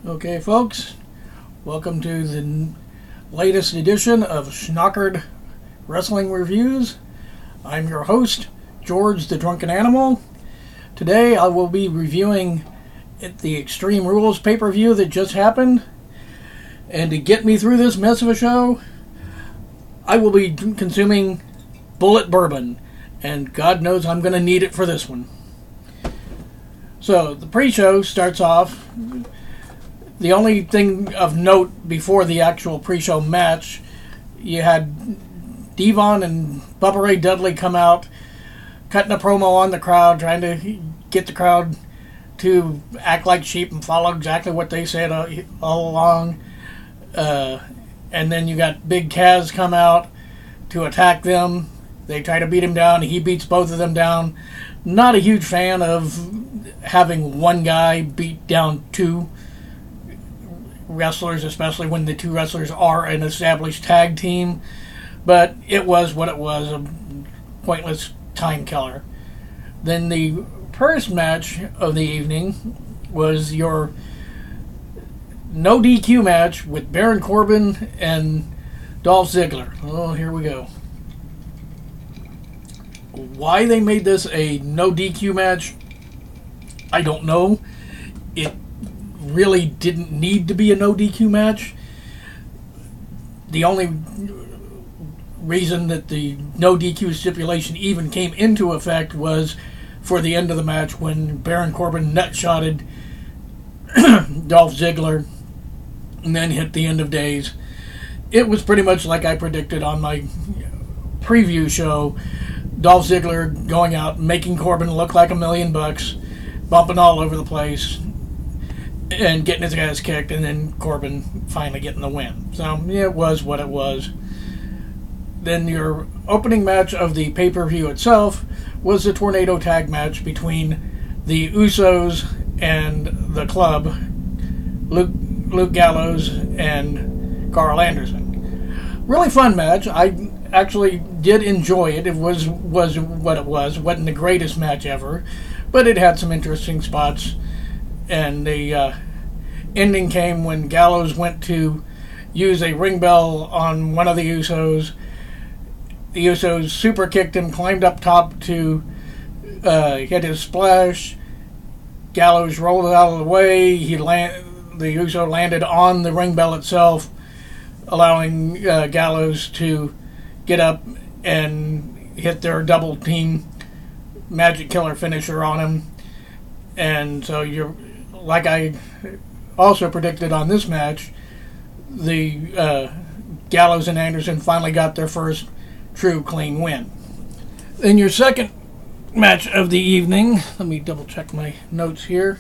Okay, folks, welcome to the latest edition of Shnockered Wrestling Reviews. I'm your host, George the Drunken Animal. Today I will be reviewing the Extreme Rules pay-per-view that just happened. And to get me through this mess of a show, I will be consuming Bullet Bourbon. And God knows I'm going to need it for this one. So, the pre-show starts off. The only thing of note before the actual pre-show match, you had Devon and Bubba Ray Dudley come out, cutting a promo on the crowd, trying to get the crowd to act like sheep and follow exactly what they said all along. And then you got Big Kaz come out to attack them. They try to beat him down. He beats both of them down. Not a huge fan of having one guy beat down two wrestlers, especially when the two wrestlers are an established tag team. But it was what it was, a pointless time killer. Then the first match of the evening was your no DQ match with Baron Corbin and Dolph Ziggler. Oh, here we go. Why they made this a no DQ match, I don't know. It really didn't need to be a no DQ match. The only reason that the no DQ stipulation even came into effect was for the end of the match when Baron Corbin nutshotted Dolph Ziggler and then hit the end of days. It was pretty much like I predicted on my preview show. Dolph Ziggler going out, making Corbin look like $1 million, bumping all over the place, and getting his ass kicked, and then Corbin finally getting the win. So, yeah, it was what it was. Then your opening match of the pay-per-view itself was the Tornado Tag match between the Usos and the Club, Luke Gallows and Carl Anderson. Really fun match. I actually did enjoy it. It was what it was. It wasn't the greatest match ever, but it had some interesting spots. And the ending came when Gallows went to use a ring bell on one of the Usos. The Usos super kicked him, climbed up top to hit his splash. Gallows rolled out of the way. The Uso landed on the ring bell itself, allowing Gallows to get up and hit their double team magic killer finisher on him. And so you're, like I also predicted on this match, the Gallows and Anderson finally got their first true clean win. In your second match of the evening, let me double check my notes here,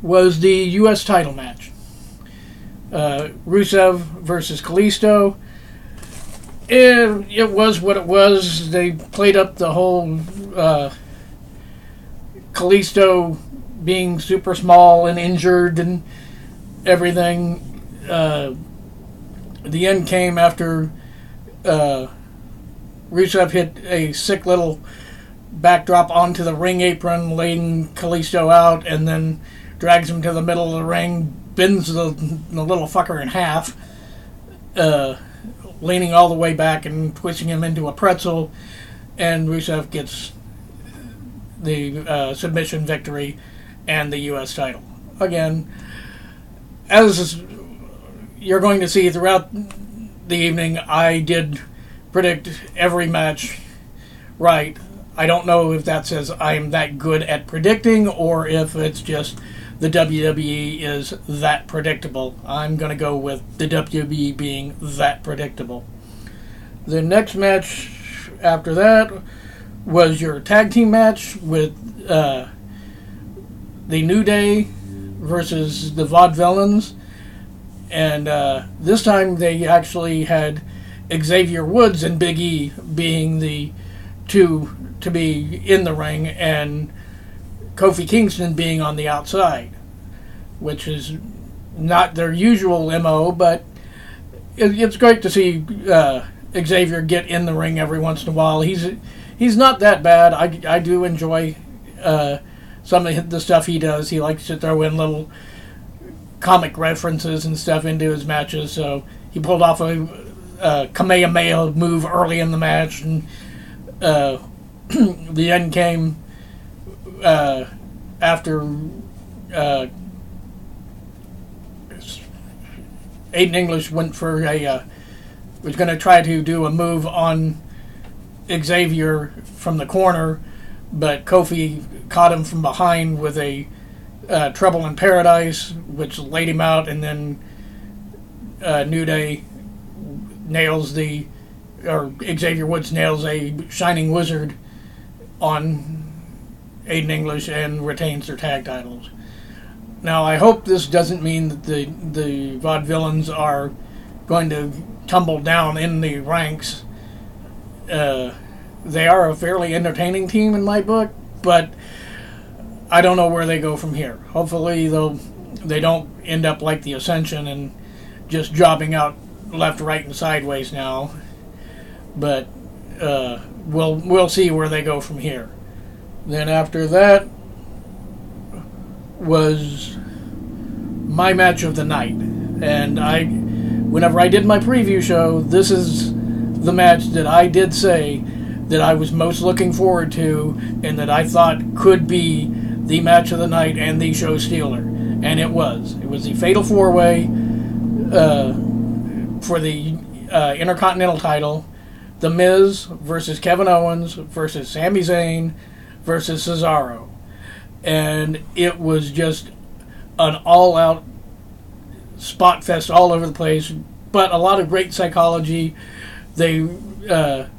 was the U.S. title match. Rusev versus Kalisto. It was what it was. They played up the whole Kalisto being super small and injured and everything. The end came after Rusev hit a sick little backdrop onto the ring apron, laying Kalisto out, and then drags him to the middle of the ring, bends the little fucker in half, leaning all the way back and twisting him into a pretzel, and Rusev gets the submission victory and the U.S. title. Again, as you're going to see throughout the evening, I did predict every match right. I don't know if that says I'm that good at predicting or if it's just the WWE is that predictable. I'm going to go with the WWE being that predictable. The next match after that was your tag team match with the New Day versus the Vaudevillains. And this time they actually had Xavier Woods and Big E being the two to be in the ring, and Kofi Kingston being on the outside, which is not their usual MO, but it's great to see Xavier get in the ring every once in a while. He's not that bad. I do enjoy some of the stuff he does. He likes to throw in little comic references and stuff into his matches. So he pulled off a Kamehameha move early in the match, and the end came after Aiden English went for was going to try to do a move on Xavier from the corner, but Kofi caught him from behind with a Trouble in Paradise, which laid him out, and then New Day Xavier Woods nails a Shining Wizard on Aiden English and retains their tag titles. Now, I hope this doesn't mean that the Vaudevillains are going to tumble down in the ranks. They are a fairly entertaining team in my book, but I don't know where they go from here. Hopefully, they don't end up like the Ascension and just jobbing out left, right, and sideways now. But we'll see where they go from here. Then after that was my match of the night, and whenever I did my preview show, this is the match that I did say that I was most looking forward to and that I thought could be the match of the night and the show stealer. And it was. It was the Fatal 4-Way for the Intercontinental title. The Miz versus Kevin Owens versus Sami Zayn versus Cesaro. And it was just an all-out spot fest all over the place, but a lot of great psychology. The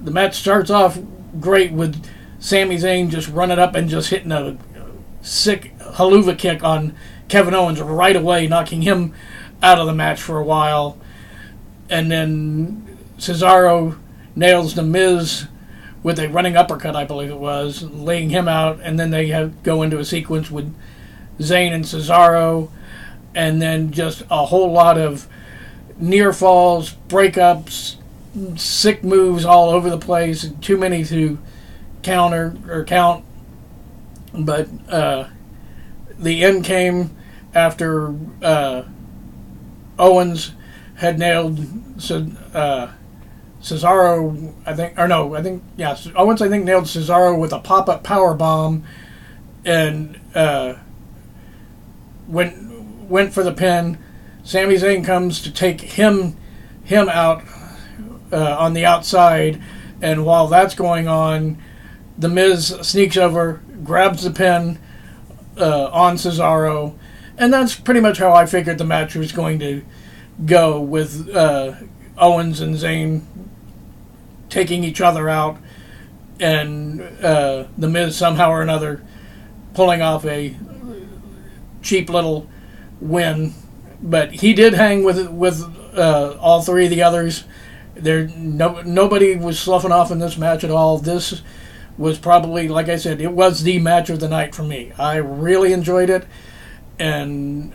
match starts off great with Sami Zayn just running up and just hitting a sick haluva kick on Kevin Owens right away, knocking him out of the match for a while. And then Cesaro nails The Miz with a running uppercut, I believe it was, laying him out. And then they go into a sequence with Zayn and Cesaro, and then just a whole lot of near falls, breakups, sick moves all over the place, too many to count. But the end came after Owens had nailed Cesaro, Owens nailed Cesaro with a pop-up power bomb, and went for the pin. Sami Zayn comes to take him out on the outside, and while that's going on, The Miz sneaks over, grabs the pin on Cesaro, and that's pretty much how I figured the match was going to go, with Owens and Zayn taking each other out, and The Miz somehow or another pulling off a cheap little win. But he did hang with all three of the others. Nobody was sloughing off in this match at all. This was probably, like I said, it was the match of the night for me. I really enjoyed it, and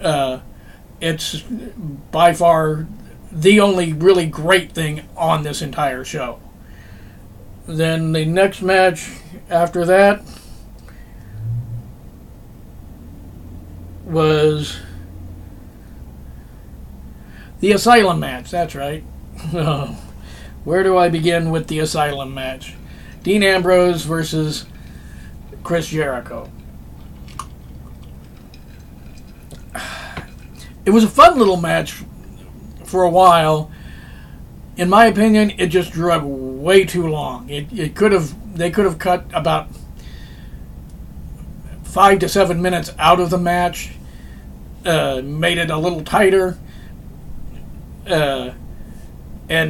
it's by far the only really great thing on this entire show. Then the next match after that was the Asylum Match. That's right. Where do I begin with the Asylum Match? Dean Ambrose versus Chris Jericho. It was a fun little match for a while. In my opinion, it just drug way too long. They could have cut about 5 to 7 minutes out of the match, made it a little tighter, and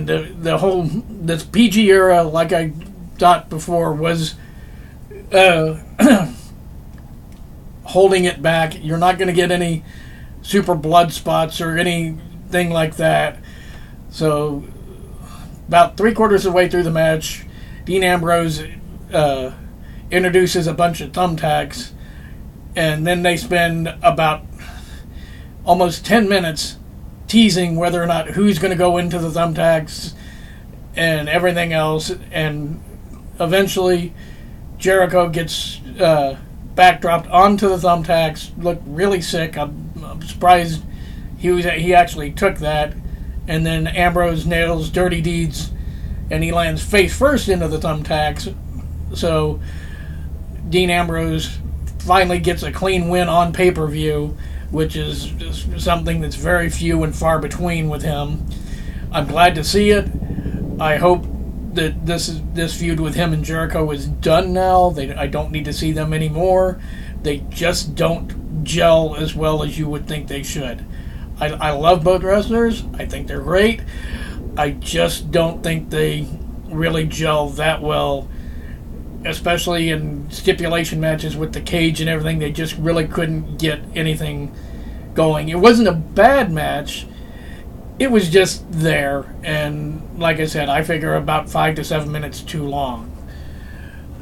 the whole this PG era, like I thought before, was holding it back. You're not going to get any super blood spots or anything like that. So about 3/4 of the way through the match, Dean Ambrose introduces a bunch of thumbtacks, and then they spend about almost 10 minutes teasing whether or not who's going to go into the thumbtacks and everything else, and eventually Jericho gets backdropped onto the thumbtacks, looked really sick. I'm surprised he actually took that. And then Ambrose nails Dirty Deeds, and he lands face first into the thumbtacks. So Dean Ambrose finally gets a clean win on pay-per-view, which is something that's very few and far between with him. I'm glad to see it. I hope that this feud with him and Jericho is done now. I don't need to see them anymore. They just don't gel as well as you would think they should. I love both wrestlers. I think they're great. I just don't think they really gel that well, especially in stipulation matches with the cage and everything. They just really couldn't get anything going. It wasn't a bad match. It was just there, and like I said, I figure about 5 to 7 minutes too long.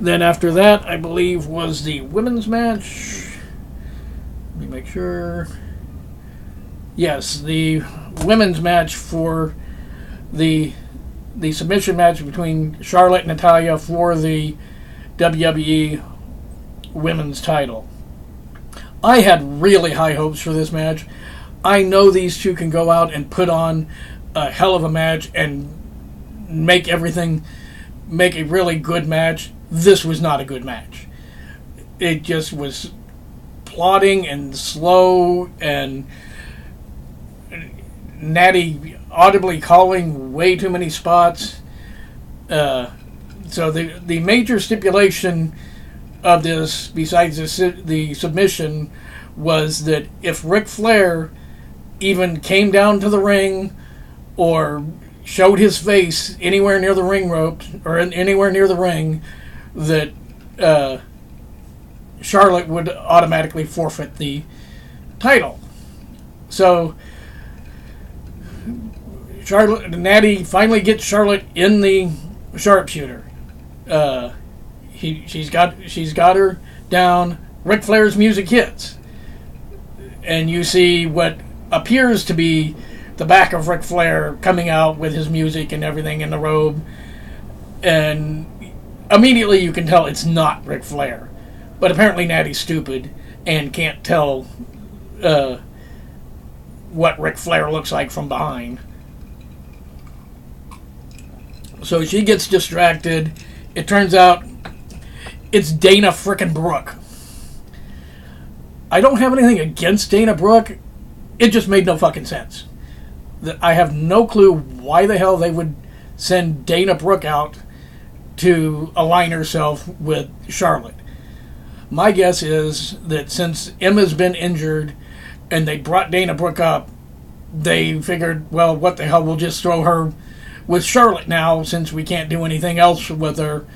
Then after that, I believe, was the women's match. Let me make sure. Yes, the women's match for the submission match between Charlotte and Natalya for the WWE women's title. I had really high hopes for this match. I know these two can go out and put on a hell of a match and make a really good match. This was not a good match. It just was plodding and slow, and Natty audibly calling way too many spots. So the major stipulation of this, besides the submission, was that if Ric Flair even came down to the ring or showed his face anywhere near the ring ropes or anywhere near the ring, that Charlotte would automatically forfeit the title. So Natty finally gets Charlotte in the sharpshooter. She's got her down. Ric Flair's music hits, and you see what appears to be the back of Ric Flair coming out with his music and everything in the robe, and immediately you can tell it's not Ric Flair. But apparently Natty's stupid and can't tell what Ric Flair looks like from behind. So she gets distracted. It turns out it's Dana frickin' Brooke. I don't have anything against Dana Brooke. It just made no fucking sense. I have no clue why the hell they would send Dana Brooke out to align herself with Charlotte. My guess is that since Emma's been injured and they brought Dana Brooke up, they figured, well, what the hell, we'll just throw her with Charlotte now, since we can't do anything else with her.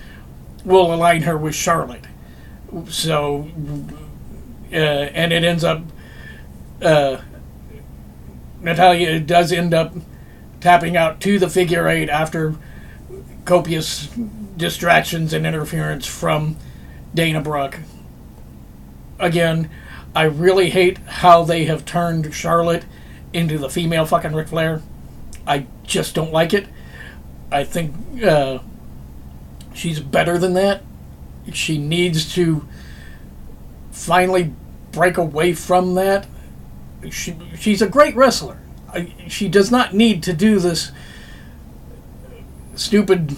We'll align her with Charlotte. So, and it ends up, Natalya does end up tapping out to the figure eight after copious distractions and interference from Dana Brooke. Again, I really hate how they have turned Charlotte into the female fucking Ric Flair. I just don't like it. I think she's better than that. She needs to finally break away from that. She's a great wrestler. She does not need to do this stupid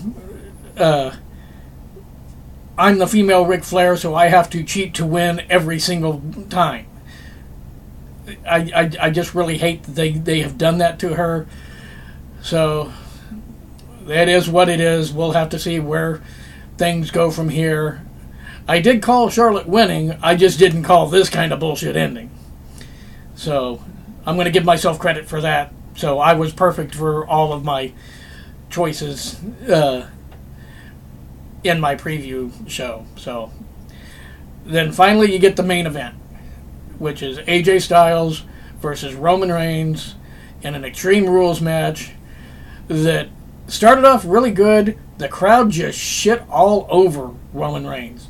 I'm the female Ric Flair, so I have to cheat to win every single time. I just really hate that they have done that to her. So that is what it is. We'll have to see where things go from here. I did call Charlotte winning. I just didn't call this kind of bullshit ending. So I'm going to give myself credit for that. So I was perfect for all of my choices in my preview show. So then finally you get the main event, which is AJ Styles versus Roman Reigns in an Extreme Rules match that started off really good. The crowd just shit all over Roman Reigns.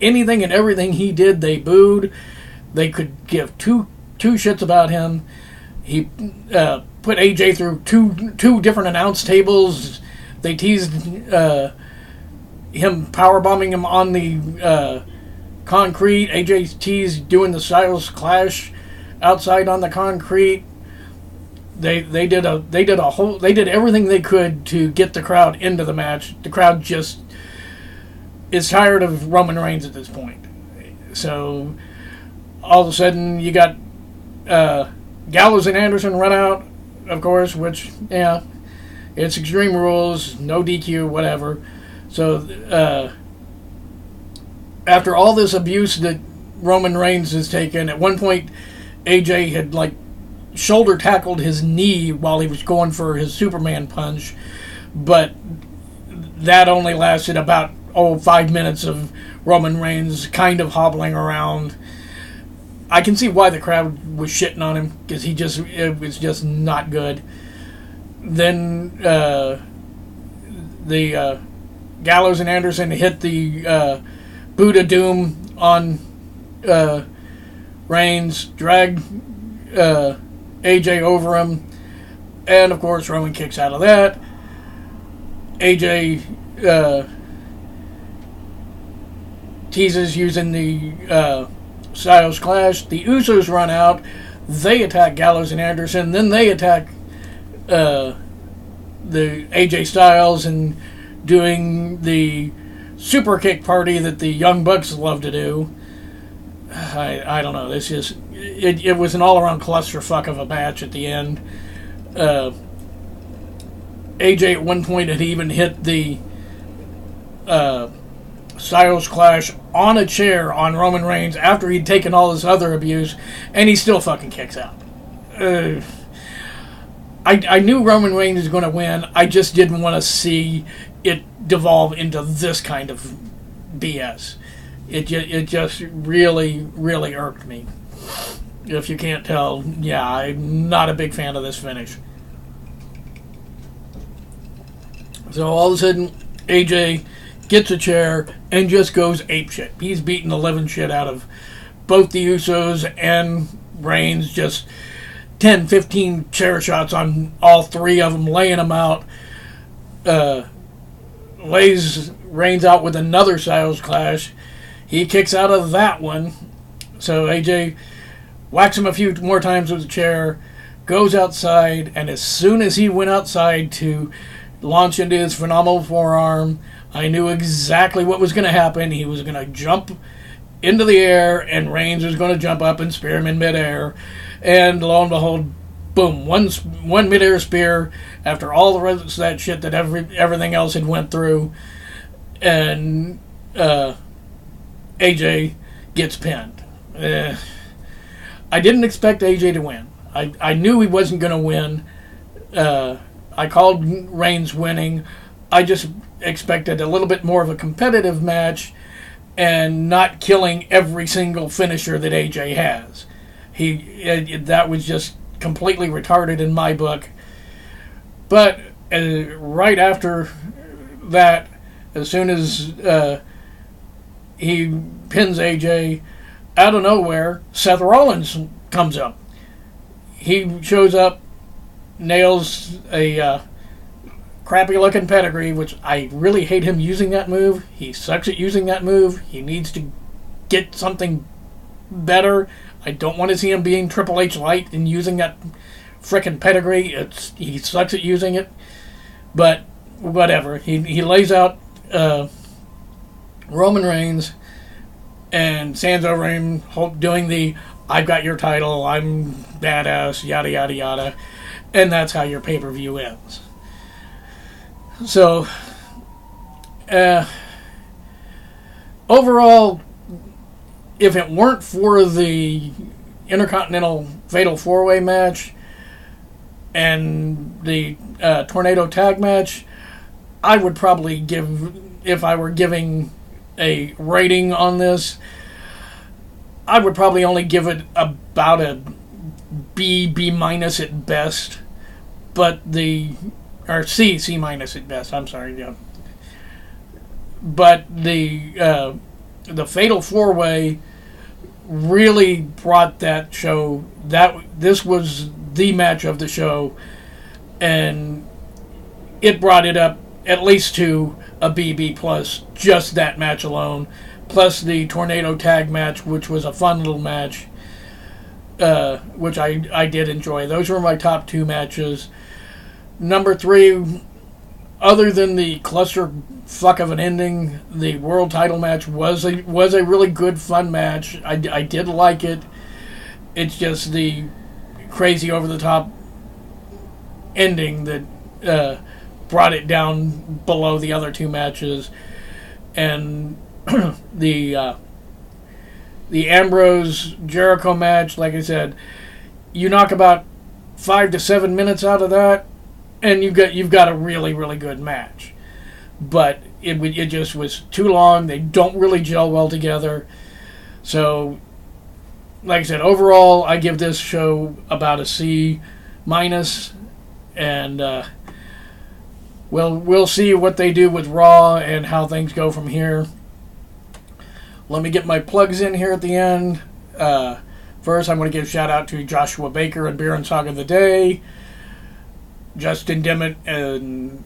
Anything and everything he did, they booed. They could give two shits about him. He put AJ through two different announce tables. They teased him powerbombing him on the concrete. AJ's doing the Styles Clash outside on the concrete. They did everything they could to get the crowd into the match. The crowd just is tired of Roman Reigns at this point. So all of a sudden you got Gallows and Anderson run out, of course, which, yeah, it's Extreme Rules, no DQ, whatever. So after all this abuse that Roman Reigns has taken, at one point AJ had like shoulder tackled his knee while he was going for his Superman punch, but that only lasted about 5 minutes of Roman Reigns kind of hobbling around. I can see why the crowd was shitting on him, because it was just not good. Then the Gallows and Anderson hit the Buddha Doom on Reigns, dragged AJ over him, and of course Roman kicks out of that. AJ teases using the Styles Clash. The Usos run out. They attack Gallows and Anderson. Then they attack the AJ Styles and doing the super kick party that the Young Bucks love to do. I don't know. This is it was an all around clusterfuck of a match at the end. AJ at one point had even hit the Styles Clash on a chair on Roman Reigns after he'd taken all this other abuse, and he still fucking kicks out. I knew Roman Reigns was going to win. I just didn't want to see it devolve into this kind of BS. It just really, really irked me. If you can't tell, yeah, I'm not a big fan of this finish. So all of a sudden, AJ gets a chair and just goes apeshit. He's beating the living shit out of both the Usos and Reigns. Just 10, 15 chair shots on all three of them, laying them out. Lays Reigns out with another Styles Clash. He kicks out of that one. So AJ whacks him a few more times with the chair, goes outside, and as soon as he went outside to launch into his phenomenal forearm, I knew exactly what was going to happen. He was going to jump into the air, and Reigns was going to jump up and spear him in midair. And lo and behold, boom, one midair spear after all the rest of that shit that everything else had went through. And AJ gets pinned. I didn't expect AJ to win. I knew he wasn't going to win. I called Reigns winning. I just expected a little bit more of a competitive match and not killing every single finisher that AJ has. That was just completely retarded in my book. But right after that, as soon as he pins AJ, out of nowhere, Seth Rollins comes up. He shows up, nails a crappy-looking pedigree, which I really hate him using that move. He sucks at using that move. He needs to get something better. I don't want to see him being Triple H light and using that frickin' pedigree. He sucks at using it. But whatever. He lays out Roman Reigns and stands over him doing the "I've got your title, I'm badass," yada yada yada. And that's how your pay-per-view ends. So, overall, if it weren't for the Intercontinental Fatal 4-Way match and the Tornado Tag match, I would probably give, if I were giving a rating on this, I would probably only give it about a B minus at best, but or C minus at best. I'm sorry, yeah. But the Fatal 4-Way really brought that show. This was the match of the show, and it brought it up at least to a BB plus just that match alone, plus the Tornado Tag match, which was a fun little match, which I did enjoy. Those were my top 2 matches. Number 3, other than the clusterfuck of an ending, the world title match was a really good, fun match. I did like it. It's just the crazy over-the-top ending that brought it down below the other 2 matches. And the Ambrose Jericho match, like I said, you knock about 5 to 7 minutes out of that, and you've got a really, really good match. But it just was too long. They don't really gel well together. So, like I said, overall, I give this show about a C-, and we'll see what they do with Raw and how things go from here. Let me get my plugs in here at the end. First, I'm going to give a shout out to Joshua Baker and Beer and Song of the Day, Justin Dimmitt and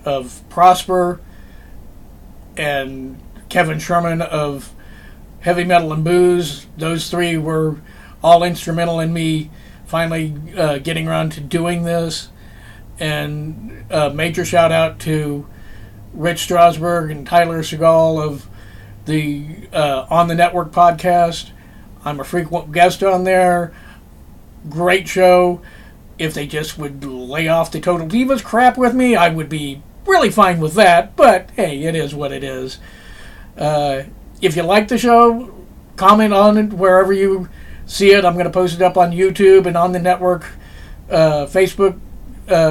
of Prosper, and Kevin Sherman of Heavy Metal and Booze. Those 3 were all instrumental in me finally getting around to doing this. And a major shout out to Rich Strasberg and Tyler Segal of the On the Network podcast. I'm a frequent guest on there. Great show. If they just would lay off the Total Divas crap with me, I would be really fine with that. But hey, it is what it is. If you like the show, comment on it wherever you see it. I'm going to post it up on YouTube and On the Network Facebook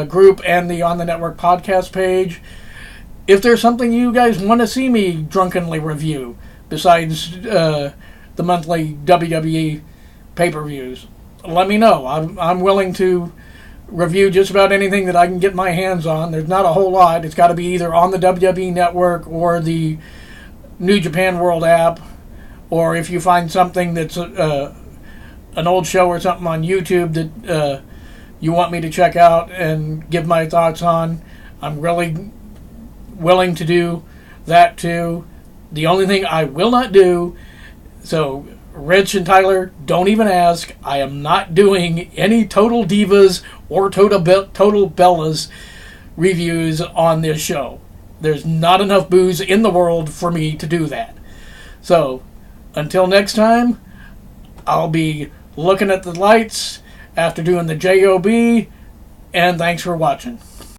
group and the On the Network podcast page. If there's something you guys want to see me drunkenly review besides the monthly WWE pay-per-views, let me know. I'm willing to review just about anything that I can get my hands on. There's not a whole lot. It's got to be either on the WWE Network or the New Japan World app, or if you find something that's an old show or something on YouTube that you want me to check out and give my thoughts on, I'm really willing to do that too. The only thing I will not do, so Rich and Tyler, don't even ask. I am not doing any Total Divas or Total Bellas reviews on this show. There's not enough booze in the world for me to do that. So, until next time, I'll be looking at the lights after doing the JOB, and thanks for watching.